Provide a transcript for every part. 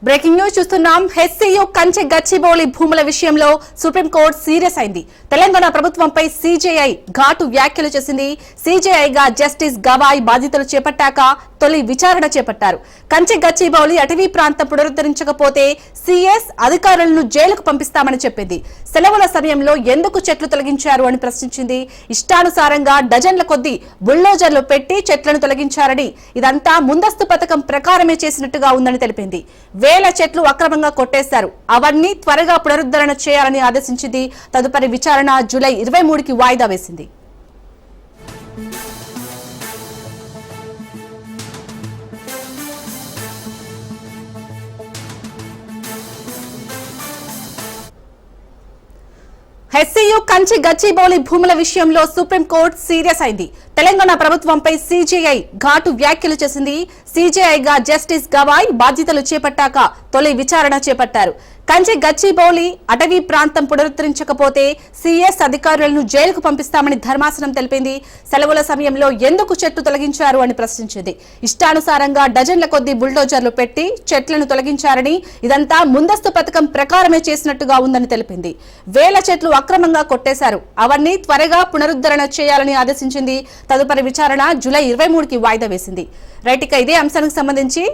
Breaking news చూస్తున్నాం. HCU కంచె గచ్చిబౌలి భూముల విషయంలో సుప్రీంకోర్టు సీరియస్ అయింది. తెలంగాణ ప్రభుత్వంపై సీజేఐ ఘాటు వ్యాఖ్యలు చేసింది. సీజేఐగా జస్టిస్ గవాయ్ బాధ్యతలు చేపట్టాక తొలి విచారణ చేపట్టారు. కంచె గచ్చిబౌలి అటవీ ప్రాంతం పునరుద్ధరించకపోతే సీఎస్ అధికారులను జైలుకు పంపిస్తామని చెప్పింది. సెలవుల సమయంలో ఎందుకు చెట్లు తొలగించారు అని ప్రశ్నించింది. ఇష్టానుసారంగా డజన్ల కొద్దీ బుల్డోజర్లు పెట్టి చెట్లను తొలగించారని, ఇదంతా ముందస్తు పథకం ప్రకారమే చేసినట్టుగా ఉందని తెలిపింది. వేల చెట్లు అక్రమంగా కొట్టేశారు, అవన్నీ త్వరగా పునరుద్ధరణ చేయాలని ఆదేశించింది. తదుపరి విచారణ జూలై 23కి వాయిదా వేసింది. హెచ్సియు కంచె గచ్చిబౌలి భూముల విషయంలో సుప్రీంకోర్టు సీరియస్ అయింది. తెలంగాణ ప్రభుత్వంపై సీజేఐ ఘాటు వ్యాఖ్యలు చేసింది. సీజేఐగా జస్టిస్ గవాయ్ బాధ్యతలు చేపట్టాక తొలి విచారణ చేపట్టారు. కంచె గచ్చిబౌలి అటవీ ప్రాంతం పునరుద్ధరించకపోతే సీఎస్ అధికారులను జైలుకు పంపిస్తామని ధర్మాసనం తెలిపింది. సెలవుల సమయంలో ఎందుకు చెట్లు తొలగించారు అని ప్రశ్నించింది. ఇష్టానుసారంగా డజన్ల కొద్దీ బుల్డోజర్లు పెట్టి చెట్లను తొలగించారని, ఇదంతా ముందస్తు పథకం ప్రకారమే చేసినట్టుగా ఉందని తెలిపింది. వేల చెట్లు అక్రమంగా కొట్టేశారు, అవన్నీ త్వరగా పునరుద్ధరణ చేయాలని ఆదేశించింది. తదుపరి విచారణ జూలై 23కి వాయిదా వేసింది. రైట్, ఇక ఇదే అంశానికి సంబంధించి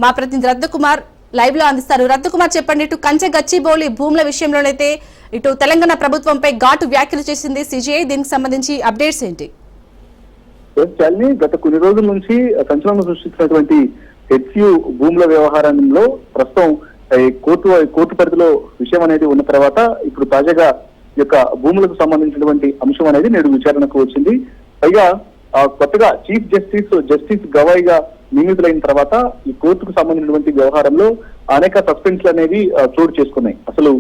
మా ప్రతినిధి రత్నకుమార్ లైవ్ లో అందిస్తారు. రత్నకుమార్, చెప్పండి, ఇటు కంచె గచ్చిబౌలి భూముల విషయంలోనైతే ఇటు తెలంగాణ ప్రభుత్వంపై ఘాటు వ్యాఖ్యలు చేసింది సీజీఐ. దీనికి సంబంధించి అప్డేట్స్ ఏంటి? గత కొన్ని రోజుల నుంచి సంచలనం సృష్టించినటువంటి హెచ్సియు భూముల వ్యవహారంలో ప్రస్తుతం కోర్టు పరిధిలో విషయం అనేది ఉన్న తర్వాత ఇప్పుడు తాజాగా ఈ యొక్క భూములకు సంబంధించినటువంటి అంశం అనేది నేడు విచారణకు వచ్చింది. పైగా కొత్తగా చీఫ్ జస్టిస్ గవాయ్ గా నియమితులైన తర్వాత ఈ కోర్టుకు సంబంధించినటువంటి వ్యవహారంలో అనేక సస్పెన్స్లు అనేవి చోటు చేసుకున్నాయి. అసలు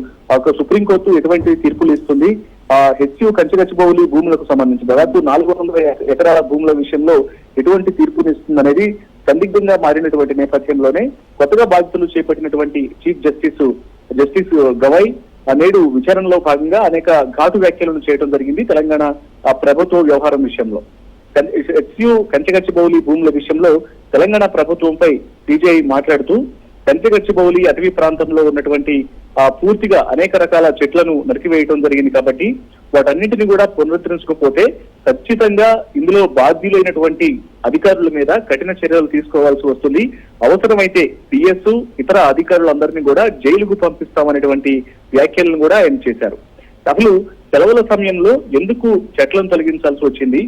సుప్రీంకోర్టు ఎటువంటి తీర్పులు ఇస్తుంది, హెచ్సియు కంచె గచ్చిబౌలి భూములకు సంబంధించి దాదాపు 400 ఎకరాల భూముల విషయంలో ఎటువంటి తీర్పుని ఇస్తుంది అనేది సందిగ్ధంగా మారినటువంటి నేపథ్యంలోనే కొత్తగా బాధ్యతలు చేపట్టినటువంటి చీఫ్ జస్టిస్ గవాయ్ నేడు విచారణలో భాగంగా అనేక ఘాటు వ్యాఖ్యలను చేయడం జరిగింది. తెలంగాణ ప్రభుత్వ వ్యవహారం విషయంలో హెచ్సియు కంచె గచ్చిబౌలి భూముల విషయంలో తెలంగాణ ప్రభుత్వంపై సీజేఐ మాట్లాడుతూ కంచె గచ్చిబౌలి అటవీ ప్రాంతంలో ఉన్నటువంటి పూర్తిగా అనేక రకాల చెట్లను నరికివేయటం జరిగింది కాబట్టి వాటన్నింటినీ కూడా పునరుద్ధరించకపోతే ఖచ్చితంగా ఇందులో బాధ్యులైనటువంటి అధికారుల మీద కఠిన చర్యలు తీసుకోవాల్సి వస్తుంది. అవసరమైతే పిఎస్ ఇతర అధికారులందరినీ కూడా జైలుకు పంపిస్తామనేటువంటి వ్యాఖ్యలను కూడా ఆయన చేశారు. అసలు సెలవుల సమయంలో ఎందుకు చెట్లను తొలగించాల్సి వచ్చింది,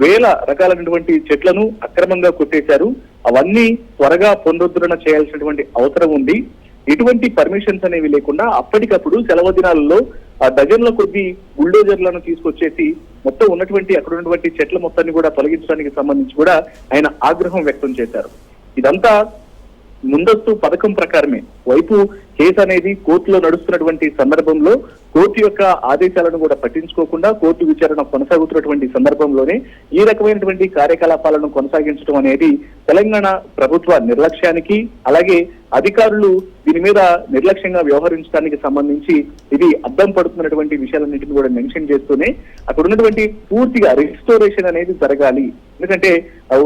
వేల రకాలైనటువంటి చెట్లను అక్రమంగా కొట్టేశారు, అవన్నీ త్వరగా పునరుద్ధరణ చేయాల్సినటువంటి అవసరం ఉంది. ఎటువంటి పర్మిషన్స్ అనేవి లేకుండా అప్పటికప్పుడు సెలవు దినాలలో డజన్ల కొద్ది బుల్డోజర్లను తీసుకొచ్చేసి మొత్తం అక్కడ ఉన్నటువంటి చెట్ల మొత్తాన్ని కూడా తొలగించడానికి సంబంధించి కూడా ఆయన ఆగ్రహం వ్యక్తం చేశారు. ఇదంతా ముందస్తు పథకం ప్రకారమే. వైపు కేసు అనేది కోర్టులో నడుస్తున్నటువంటి సందర్భంలో కోర్టు యొక్క ఆదేశాలను కూడా పట్టించుకోకుండా కోర్టు విచారణ కొనసాగుతున్నటువంటి సందర్భంలోనే ఈ రకమైనటువంటి కార్యకలాపాలను కొనసాగించడం అనేది తెలంగాణ ప్రభుత్వ నిర్లక్ష్యానికి, అలాగే అధికారులు దీని మీద నిర్లక్ష్యంగా వ్యవహరించడానికి సంబంధించి ఇది అద్దం పడుతున్నటువంటి విషయాలన్నింటినీ కూడా మెన్షన్ చేస్తూనే అక్కడ ఉన్నటువంటి పూర్తిగా రిస్టోరేషన్ అనేది జరగాలి. ఎందుకంటే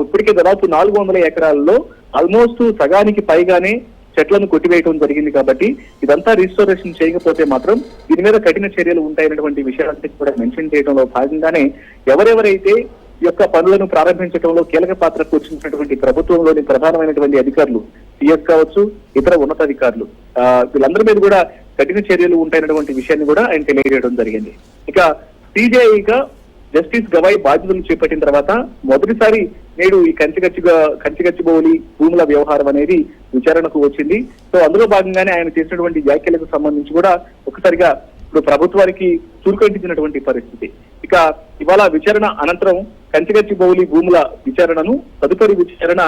ఇప్పటికే దాదాపు 400 ఎకరాల్లో ఆల్మోస్ట్ సగానికి పైగానే చెట్లను కొట్టివేయడం జరిగింది కాబట్టి ఇదంతా రిస్టోరేషన్ చేయకపోతే మాత్రం దీని మీద కఠిన చర్యలు ఉంటాయన్నటువంటి విషయాలన్నీ కూడా మెన్షన్ చేయడంలో భాగంగానే ఎవరెవరైతే ఈ యొక్క పనులను ప్రారంభించడంలో కీలక పాత్ర పోషించినటువంటి ప్రభుత్వంలోని ప్రధానమైనటువంటి అధికారులు, సిఎస్ కావచ్చు, ఇతర ఉన్నతాధికారులు, వీళ్ళందరి మీద కూడా కఠిన చర్యలు ఉంటాయన్నటువంటి విషయాన్ని కూడా ఆయన తెలియజేయడం జరిగింది. ఇక సీజేఐగా జస్టిస్ గవాయ్ బాధ్యతలు చేపట్టిన తర్వాత మొదటిసారి నేడు ఈ కంచె గచ్చిబౌలి భూముల వ్యవహారం అనేది విచారణకు వచ్చింది. సో అందులో భాగంగానే ఆయన చేసినటువంటి వ్యాఖ్యలకు సంబంధించి కూడా ఒకసారిగా ఇప్పుడు ప్రభుత్వానికి చురుకంటించినటువంటి పరిస్థితి. ఇక ఇవాళ విచారణ అనంతరం కంచె గచ్చిబౌలి భూముల విచారణను తదుపరి విచారణ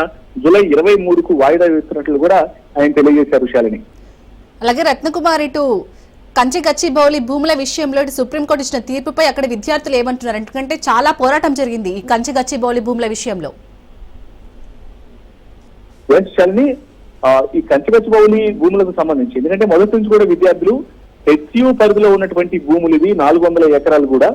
జూలై 23కు వాయిదా వేస్తున్నట్లు కూడా ఆయన తెలియజేశారు. శాలిని, అలాగే రత్నకుమార్, ఇటు కంచె గచ్చిబౌలి భూముల విషయంలో సుప్రీంకోర్టు ఇచ్చిన తీర్పుపై అక్కడ విద్యార్థులు ఏమంటున్నారు? ఎందుకంటే చాలా పోరాటం జరిగింది ఈ కంచె గచ్చిబౌలి భూముల విషయంలో. ఈ కంచె గచ్చిబౌలి భూములకు సంబంధించి ఎందుకంటే మొదటి నుంచి కూడా విద్యార్థులు హెచ్సియు పరిధిలో ఉన్నటువంటి భూములు ఇవి 400 ఎకరాలు కూడా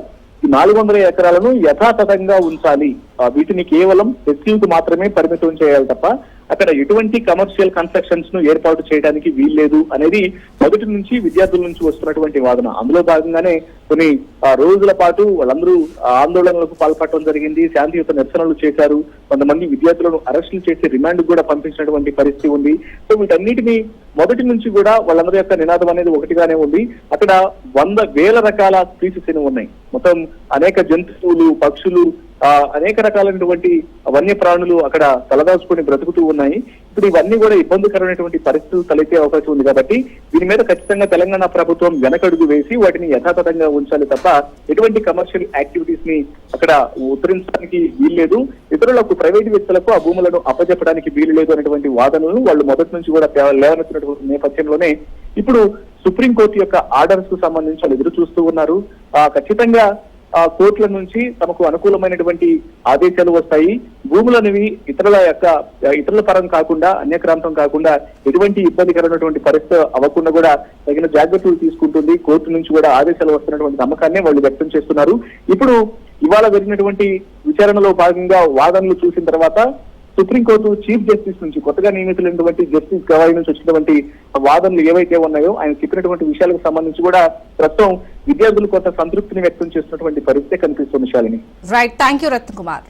ఈ 400 ఎకరాలను యథాతథంగా ఉంచాలి, వీటిని కేవలం హెచ్సియుకు మాత్రమే పరిమితం చేయాలి తప్ప అక్కడ ఎటువంటి కమర్షియల్ కన్స్ట్రక్షన్స్ ను ఏర్పాటు చేయడానికి వీల్లేదు అనేది మొదటి నుంచి విద్యార్థుల నుంచి వస్తున్నటువంటి వాదన. అందులో భాగంగానే కొన్ని రోజుల పాటు వాళ్ళందరూ ఆందోళనలకు పాల్పడటం జరిగింది, శాంతియుత నిరసనలు చేశారు, కొంతమంది విద్యార్థులను అరెస్టులు చేసి రిమాండ్ కూడా పంపించినటువంటి పరిస్థితి ఉంది. సో వీటన్నిటిని మొదటి నుంచి కూడా వాళ్ళందరి యొక్క నినాదం అనేది ఒకటిగానే ఉంది. అక్కడ 100,000 రకాల స్పీసీస్ ఉన్నాయి. మొత్తం అనేక జంతువులు, పక్షులు, అనేక రకాలైనటువంటి వన్యప్రాణులు అక్కడ తలదాచుకొని బ్రతుకుతూ ఉన్నాయి. ఇప్పుడు ఇవన్నీ కూడా ఇబ్బందికరమైనటువంటి పరిస్థితులు తలెత్తే అవకాశం ఉంది. కాబట్టి దీని మీద ఖచ్చితంగా తెలంగాణ ప్రభుత్వం వెనకడుగు వేసి వాటిని యథాతథంగా ఉంచాలి తప్ప ఎటువంటి కమర్షియల్ యాక్టివిటీస్ ని అక్కడ ఉత్తరించడానికి వీల్లేదు, ఇతరులకు ప్రైవేటు వ్యక్తులకు ఆ భూములను అప్పచెప్పడానికి వీలు లేదు అనేటువంటి వాదనలు వాళ్ళు మొదటి నుంచి కూడా లేవనెత్తినటువంటి నేపథ్యంలోనే ఇప్పుడు సుప్రీంకోర్టు యొక్క ఆర్డర్స్ కు సంబంధించి వాళ్ళు ఎదురు చూస్తూ ఉన్నారు. ఖచ్చితంగా కోర్టుల నుంచి తమకు అనుకూలమైనటువంటి ఆదేశాలు వస్తాయి. భూములనేవి ఇతరుల పరం కాకుండా, అన్యక్రాంతం కాకుండా ఎటువంటి ఇబ్బందికరమైనటువంటి పరిస్థితి అవ్వకుండా కూడా తగిన జాగ్రత్తలు తీసుకుంటుంది. కోర్టు నుంచి కూడా ఆదేశాలు వస్తున్నటువంటి నమ్మకాన్ని వాళ్ళు వ్యక్తం చేస్తున్నారు. ఇప్పుడు ఇవాళ జరిగినటువంటి విచారణలో భాగంగా వాదనలు చూసిన తర్వాత సుప్రీంకోర్టు చీఫ్ జస్టిస్ నుంచి కొత్తగా నియమితులైనటువంటి జస్టిస్ గవాయి నుంచి వచ్చినటువంటి వాదనలు ఏవైతే ఉన్నాయో ఆయన చెప్పినటువంటి విషయాలకు సంబంధించి కూడా ప్రస్తుతం విద్యార్థులు కొంత సంతృప్తిని వ్యక్తం చేస్తున్నటువంటి పరిస్థితి కనిపిస్తుంది. Shalini. Right, thank you Ratna Kumar.